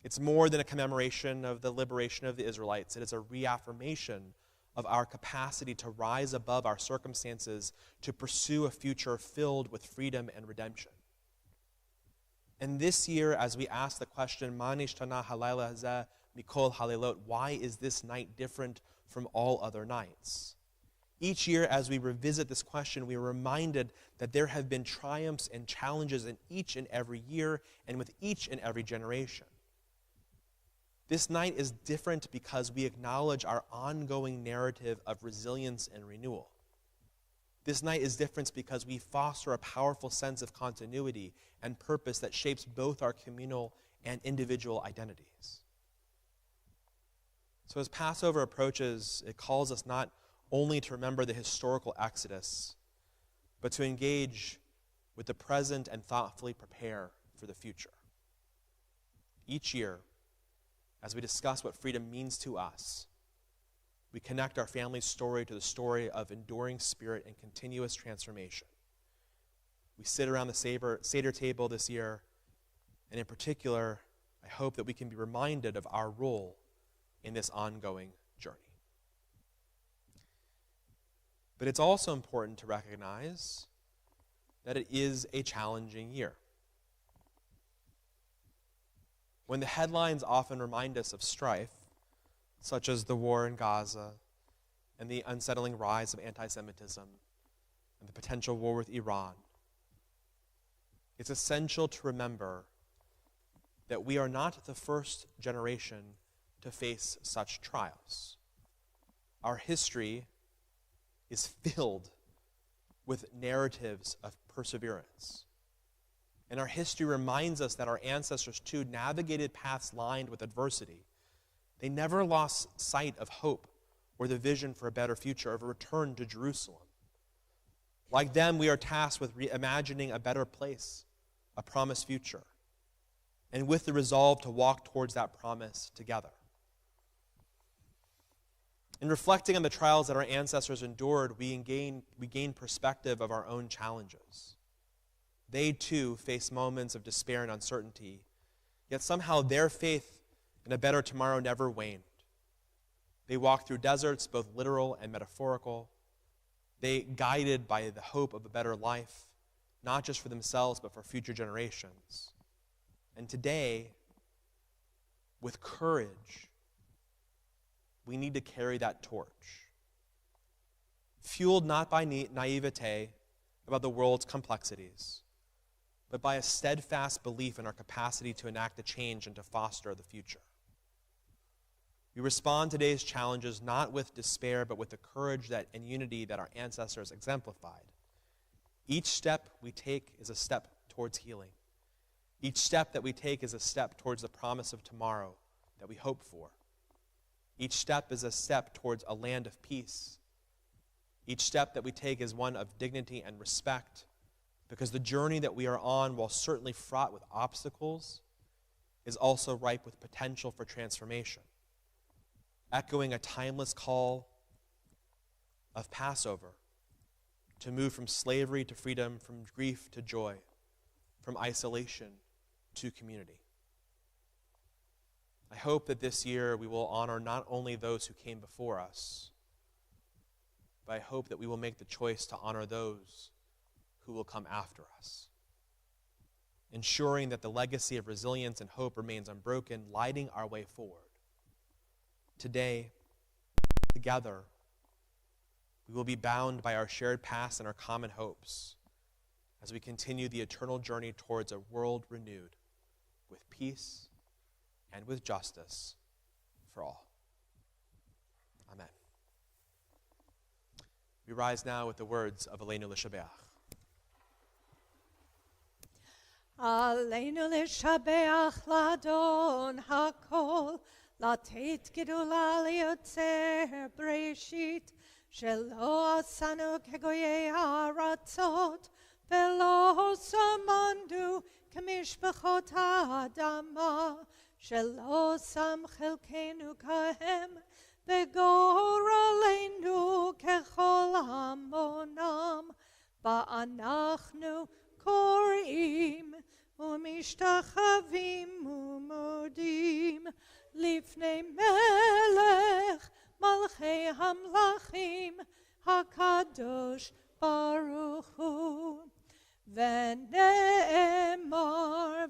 It's more than a commemoration of the liberation of the Israelites. It is a reaffirmation of our capacity to rise above our circumstances, to pursue a future filled with freedom and redemption. And this year, as we ask the question, Ma nishtana halayla hazeh mikol halelot, why is this night different from all other nights? Each year, as we revisit this question, we are reminded that there have been triumphs and challenges in each and every year and with each and every generation. This night is different because we acknowledge our ongoing narrative of resilience and renewal. This night is different because we foster a powerful sense of continuity and purpose that shapes both our communal and individual identities. So as Passover approaches, it calls us not only to remember the historical Exodus, but to engage with the present and thoughtfully prepare for the future. Each year, as we discuss what freedom means to us, we connect our family's story to the story of enduring spirit and continuous transformation. We sit around the Seder table this year, and in particular, I hope that we can be reminded of our role in this ongoing journey. But it's also important to recognize that it is a challenging year. When the headlines often remind us of strife, such as the war in Gaza and the unsettling rise of anti-Semitism and the potential war with Iran, it's essential to remember that we are not the first generation to face such trials. Our history is filled with narratives of perseverance. And our history reminds us that our ancestors, too, navigated paths lined with adversity. They never lost sight of hope or the vision for a better future, of a return to Jerusalem. Like them, we are tasked with reimagining a better place, a promised future, and with the resolve to walk towards that promise together. In reflecting on the trials that our ancestors endured, we gain perspective of our own challenges. They, too, face moments of despair and uncertainty, yet somehow their faith in a better tomorrow never waned. They walked through deserts, both literal and metaphorical. They guided by the hope of a better life, not just for themselves, but for future generations. And today, with courage, we need to carry that torch. Fueled not by naivete about the world's complexities, but by a steadfast belief in our capacity to enact the change and to foster the future. We respond to today's challenges not with despair, but with the courage and unity that our ancestors exemplified. Each step we take is a step towards healing. Each step that we take is a step towards the promise of tomorrow that we hope for. Each step is a step towards a land of peace. Each step that we take is one of dignity and respect, because the journey that we are on, while certainly fraught with obstacles, is also ripe with potential for transformation, echoing a timeless call of Passover to move from slavery to freedom, from grief to joy, from isolation to community. I hope that this year we will honor not only those who came before us, but I hope that we will make the choice to honor those who will come after us, ensuring that the legacy of resilience and hope remains unbroken, lighting our way forward. Today, together, we will be bound by our shared past and our common hopes as we continue the eternal journey towards a world renewed with peace and with justice for all. Amen. We rise now with the words of Aleinu L'Shabeach. Aleinu L'Shabeach L'Adon HaKol, Latet Gedula L'Yotzer Breshit, Shelo Asanu Kegoyei Haratzot, Velo Samandu Kamishbechot HaAdama, Shelo Sam Chelkenu Kahem, Begoraleinu Kechol Hamonam, Ba'anachnu Korim, Umishtachavim Umudim, Lifnei Melech, Malchei Hamlachim, HaKadosh Baruch Hu. V'ne'emar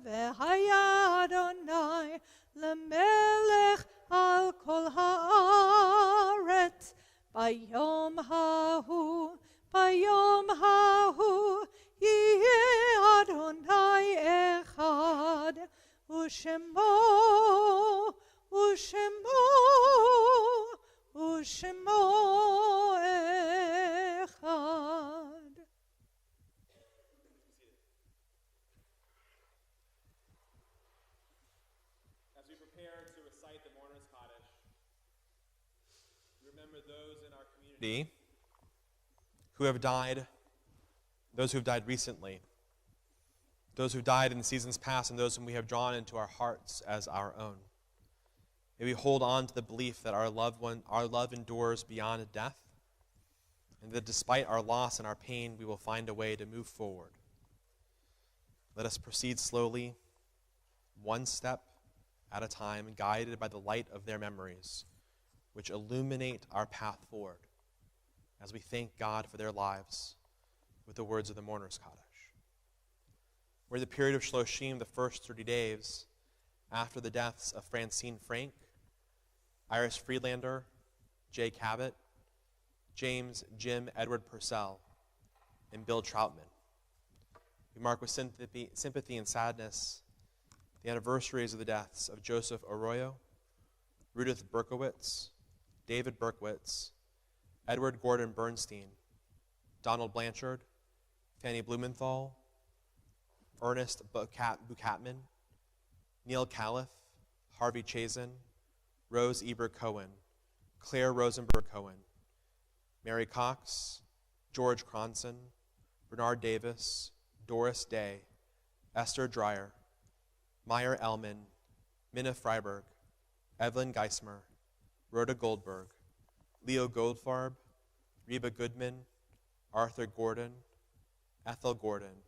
v'haya Adonai lemelech al kol haaretz bayom hahu yeh Adonai echad u'shemo echad. As we prepare to recite the Mourner's Kaddish, remember those in our community who have died, those who have died recently, those who died in seasons past, and those whom we have drawn into our hearts as our own. May we hold on to the belief that our love endures beyond death, and that despite our loss and our pain, we will find a way to move forward. Let us proceed slowly, one step at a time, guided by the light of their memories, which illuminate our path forward, as we thank God for their lives with the words of the Mourner's Kaddish. We're in the period of Shloshim, the first 30 days after the deaths of Francine Frank, Iris Friedlander, Jay Cabot, James Jim Edward Purcell, and Bill Troutman. We mark with sympathy and sadness the anniversaries of the deaths of Joseph Arroyo, Rudith Berkowitz, David Berkowitz, Edward Gordon Bernstein, Donald Blanchard, Fanny Blumenthal, Ernest Bukatman, Neil Califf, Harvey Chazen, Rose Eber Cohen, Claire Rosenberg Cohen, Mary Cox, George Cronson, Bernard Davis, Doris Day, Esther Dreyer, Meyer Ellman, Minna Freiberg, Evelyn Geismer, Rhoda Goldberg, Leo Goldfarb, Reba Goodman, Arthur Gordon, Ethel Gordon,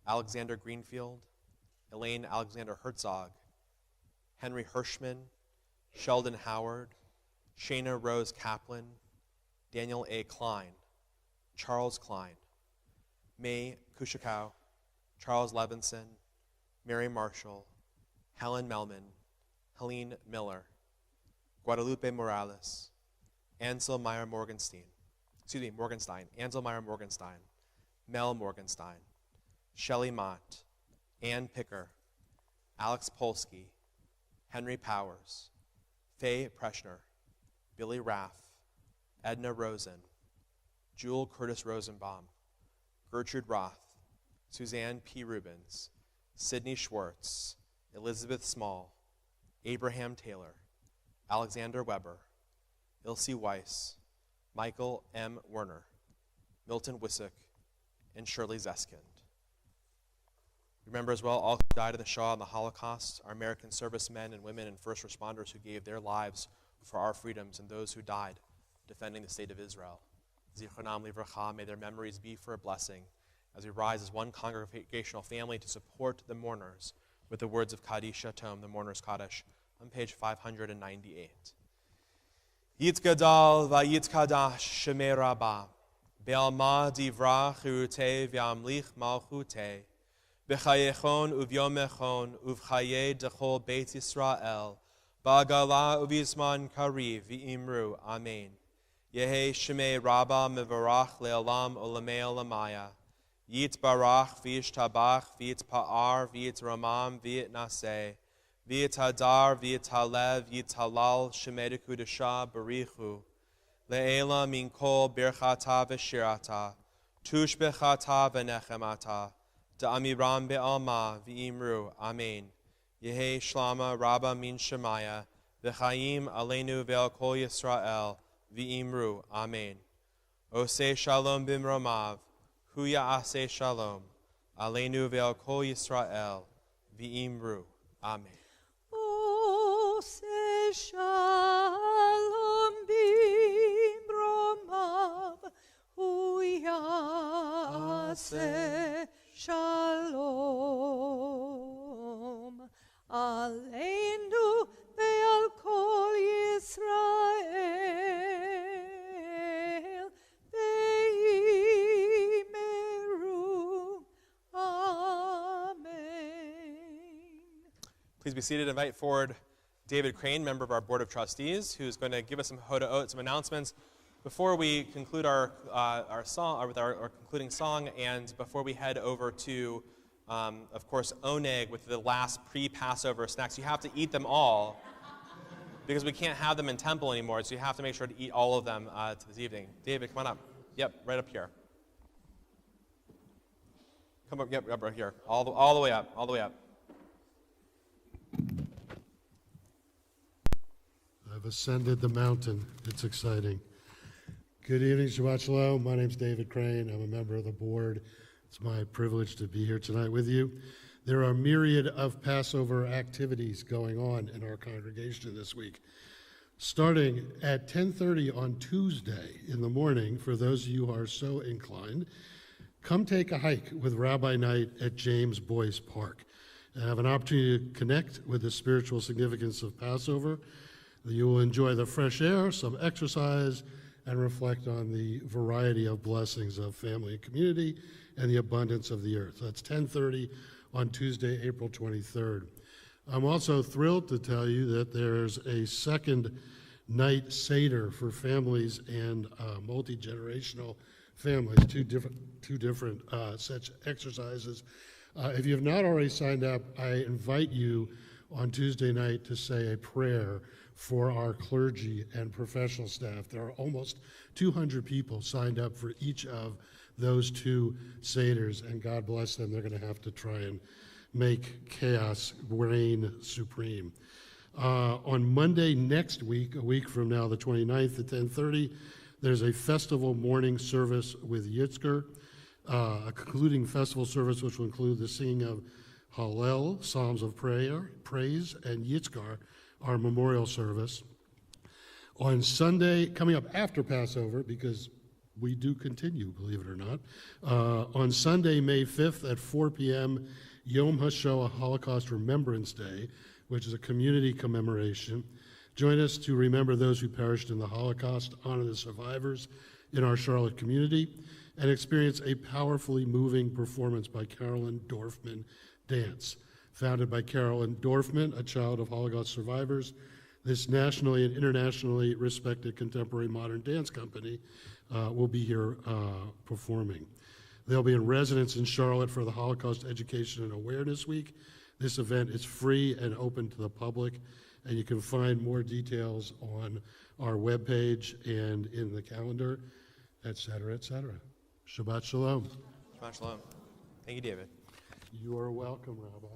Alexander Greenfield, Elaine Alexander Herzog, Henry Hirschman, Sheldon Howard, Shana Rose Kaplan, Daniel A. Klein, Charles Klein, May Kushikow, Charles Levinson, Mary Marshall, Helen Melman, Helene Miller, Guadalupe Morales, Ansel Meyer Morgenstein, Ansel Meyer Morgenstein, Mel Morgenstein, Shelley Mott, Ann Picker, Alex Polsky, Henry Powers, Faye Preschner, Billy Raff, Edna Rosen, Jewel Curtis Rosenbaum, Gertrude Roth, Suzanne P. Rubens, Sidney Schwartz, Elizabeth Small, Abraham Taylor, Alexander Weber, Ilse Weiss, Michael M. Werner, Milton Wissick, and Shirley Zeskind. Remember as well all who died in the Shoah and the Holocaust, our American servicemen and women and first responders who gave their lives for our freedoms, and those who died defending the state of Israel. Zichronam livracha, may their memories be for a blessing as we rise as one congregational family to support the mourners with the words of Kaddish Yatom, the Mourner's Kaddish, on page 598. Yitzgadal v'yitzkadash shemei rabbah, be'alma divra chirutei v'amlich malchutei, b'chayechon uvyomechon uvchaye dechol beit Yisrael, ba'gala uvizman kariv v'imru, amen. Yehe shemei rabbah mevarach le'alam olamei olamaya, Yit barach v'yish tabach v'yit pa'ar v'yit ramam v'yit naseh, v'yitadar, v'yitalev, yitalal, shemed kudasha, barichu. Le'ela min kol birchata v'shirata, tush bechata v'nechemata, da'amiram be'alma v'imru, amen. Yehi shlama rabba min shemaya, v'chaim aleinu ve'al kol Yisrael, v'imru, amen. Oseh shalom bimromav, hu ya'aseh shalom, aleinu ve'al kol Yisrael, v'imru, amen. Oseh shalom bimromav, hu ya'aseh shalom, aleinu ve'al kol Yisrael, ve'imru, amen. Please be seated. Invite forward David Crane, member of our Board of Trustees, who's going to give us some hoda'ot, some announcements before we conclude our song, with our concluding song, and before we head over to, of course, oneg with the last pre-Passover snacks. You have to eat them all because we can't have them in temple anymore, so you have to make sure to eat all of them this evening. David, come on up. Yep, right up here. Come up, yep, right here. All the way up, all the way up. I've ascended the mountain. It's exciting. Good evening, Shabbat Shalom. My name's David Crane. I'm a member of the board. It's my privilege to be here tonight with you. There are a myriad of Passover activities going on in our congregation this week. Starting at 10:30 on Tuesday in the morning, for those of you who are so inclined, come take a hike with Rabbi Knight at James Boyce Park and have an opportunity to connect with the spiritual significance of Passover. You will enjoy the fresh air, some exercise, and reflect on the variety of blessings of family and community and the abundance of the earth. That's 10:30 on Tuesday, April 23rd. I'm also thrilled to tell you that there's a second night Seder for families and multi-generational families, two different such exercises. If you have not already signed up, I invite you on Tuesday night to say a prayer for our clergy and professional staff. There are almost 200 people signed up for each of those two Seders, and God bless them. They're going to have to try and make chaos reign supreme. On Monday next week, a week from now, the 29th at 10:30, there's a festival morning service with Yitzker, a concluding festival service which will include the singing of Hallel, Psalms of Praise, and Yitzkar, our memorial service. On Sunday, coming up after Passover, because we do continue, believe it or not, on Sunday, May 5th at 4 p.m., Yom HaShoah, Holocaust Remembrance Day, which is a community commemoration. Join us to remember those who perished in the Holocaust, honor the survivors in our Charlotte community, and experience a powerfully moving performance by Carolyn Dorfman Dance. Founded by Carolyn Dorfman, a child of Holocaust survivors, this nationally and internationally respected contemporary modern dance company will be here performing. They'll be in residence in Charlotte for the Holocaust Education and Awareness Week. This event is free and open to the public, and you can find more details on our webpage and in the calendar, et cetera, et cetera. Shabbat Shalom. Shabbat Shalom. Thank you, David. You are welcome, Rabbi.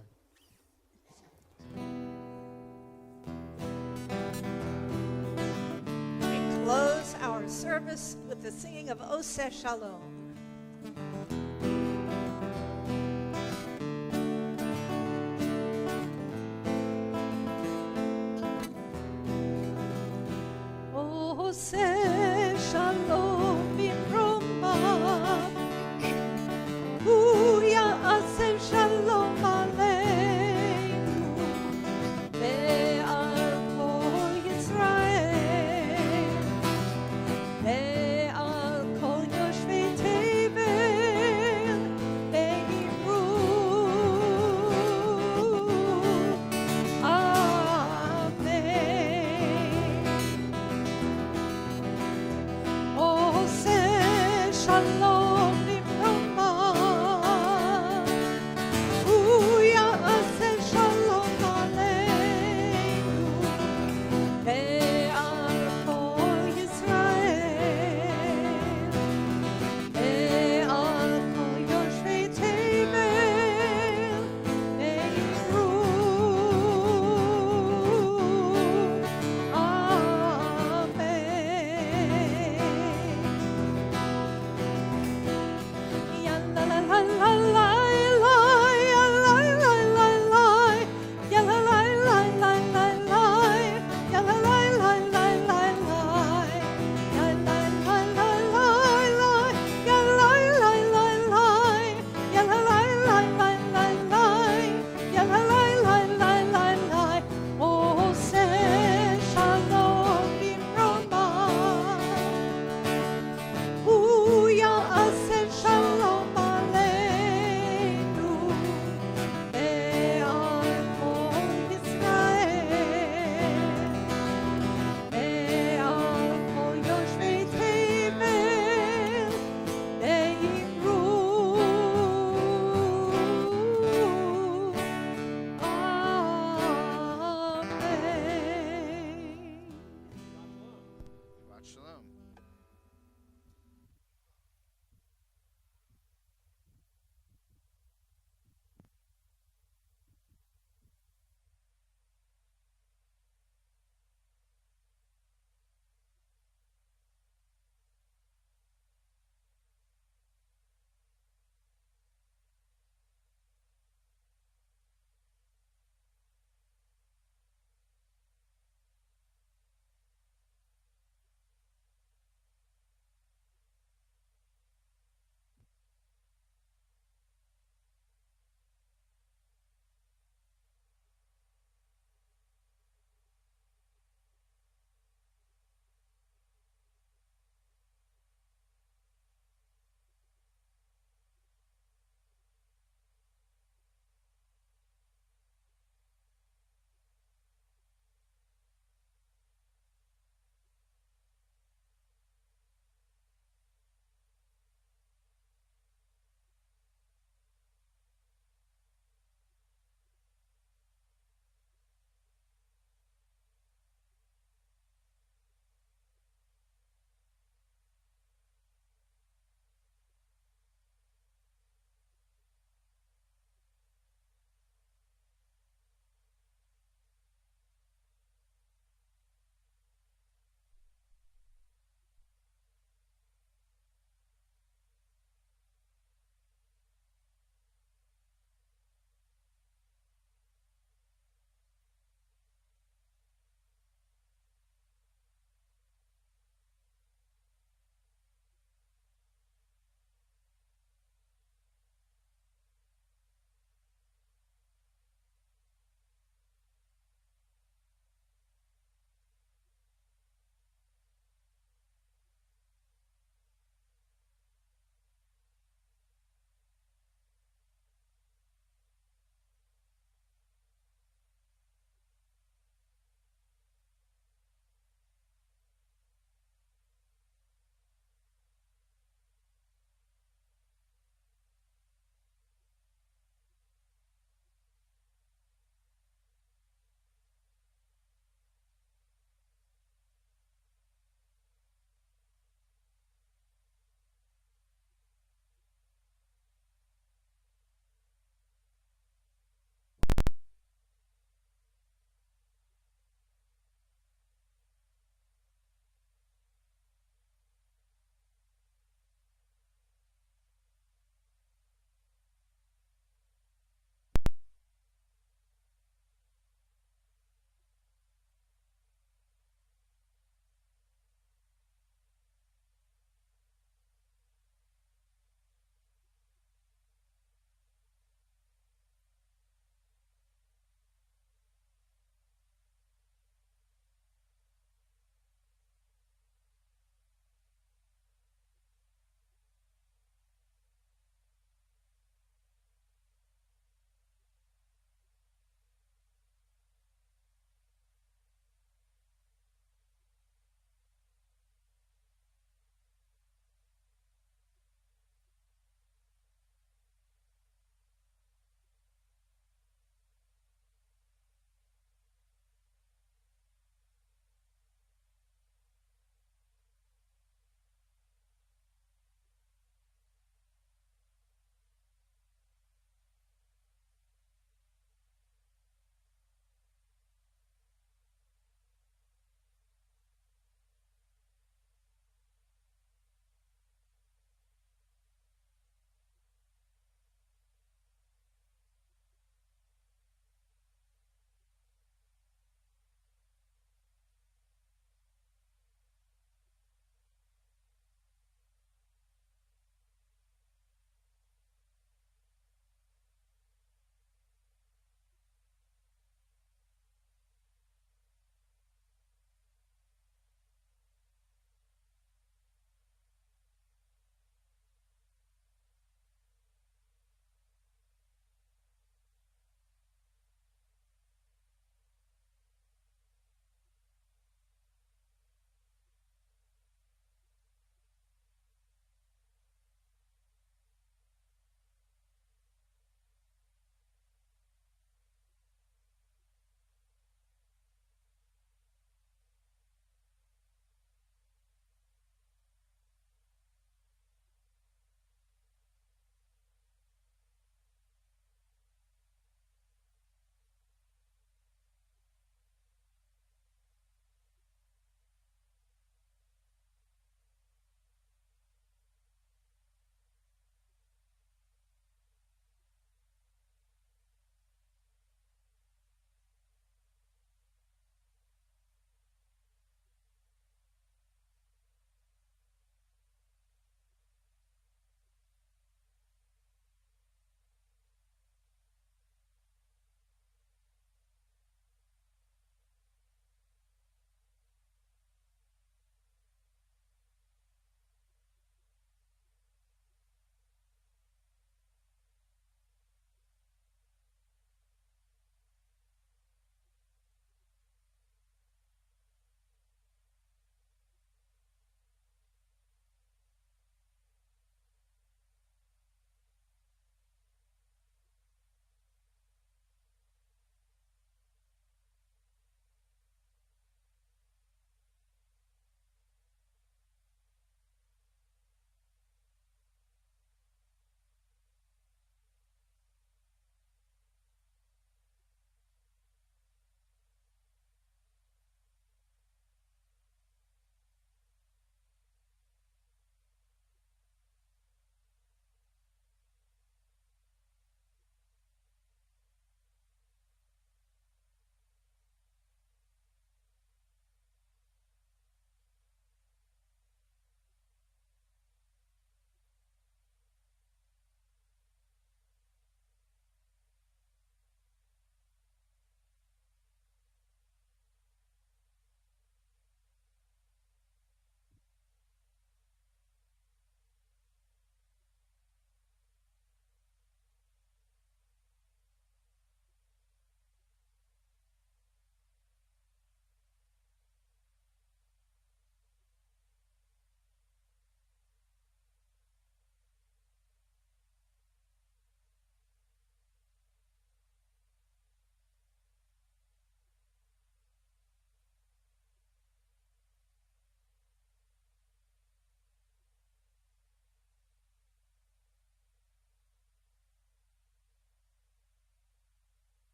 We close our service with the singing of Oseh Shalom.